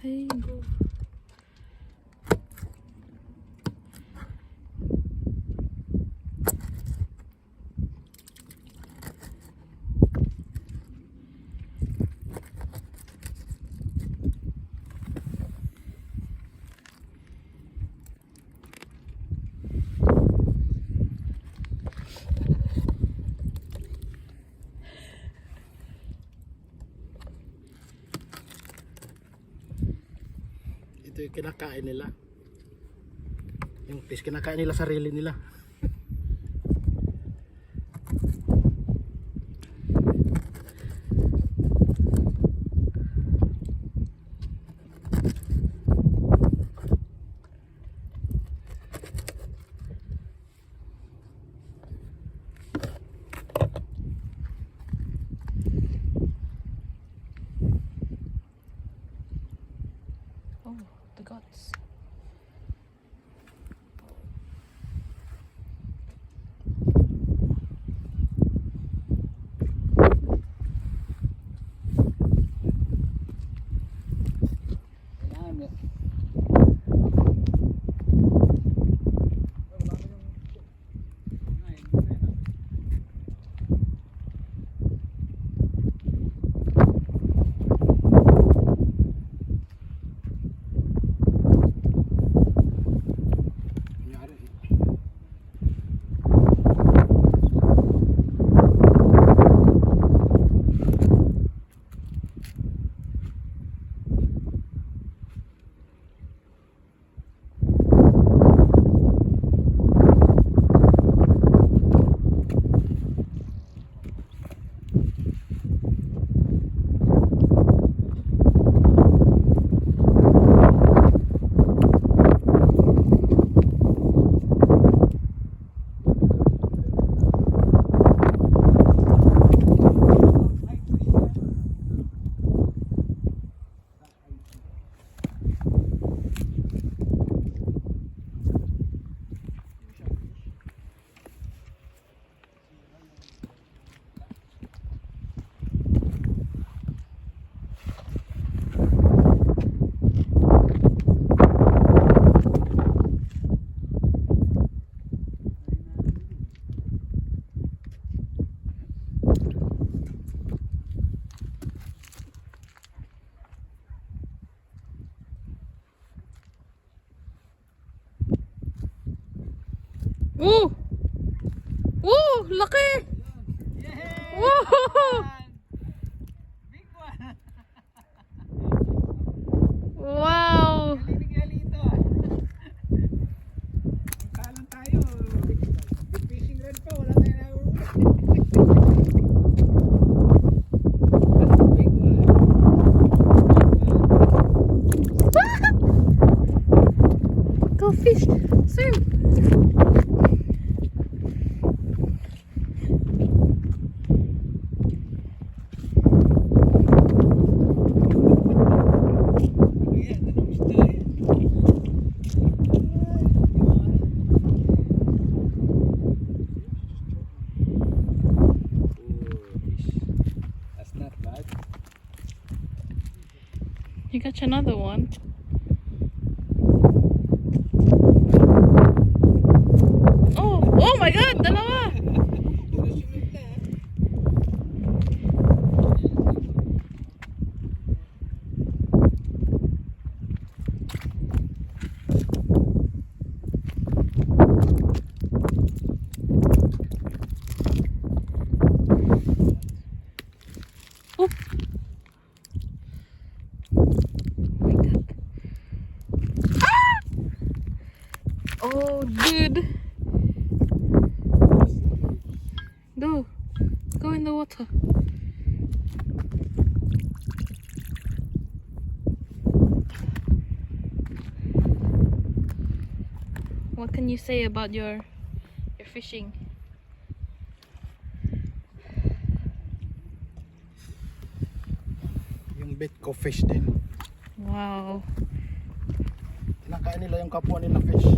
Okay, go. Ito yung kinakain nila. Yung fish kinakain nila sarili nila. Oh, the guts. Woo! Woo! Laki! Woo! Big one! Wow! Galing-galito ah. Magkalan tayo. Big fishing rod pa, wala tayo nahuli. Big one. Go fish! Swim! Ayan, anong isda yan? That's not bad. You got another one. Oh! Oh my God! Dalawa! Sinusunod na ah. Oh! My God. Ah! Oh, dude! Go! Go in the water. What can you say about your fishing? Yung bait ko fish din. Wow. Kinakain nila yung kapwa nila fish.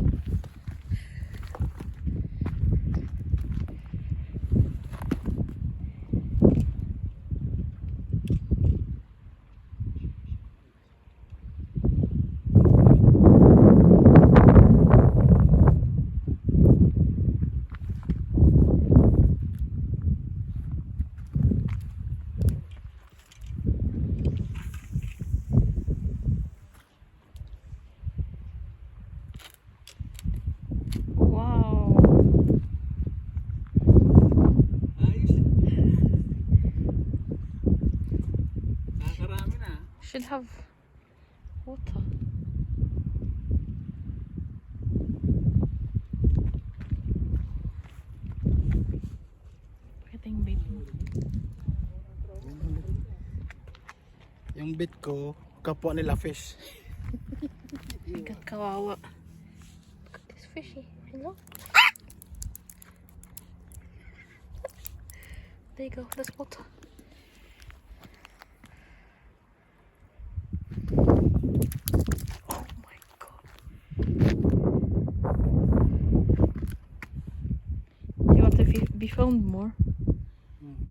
Should have water. Getting big. Yung bit ko, kapwa nila fish. Kawawa. Look at this fishy. Hello? There you go. There's water. Oh my god. Do you want to be filmed more?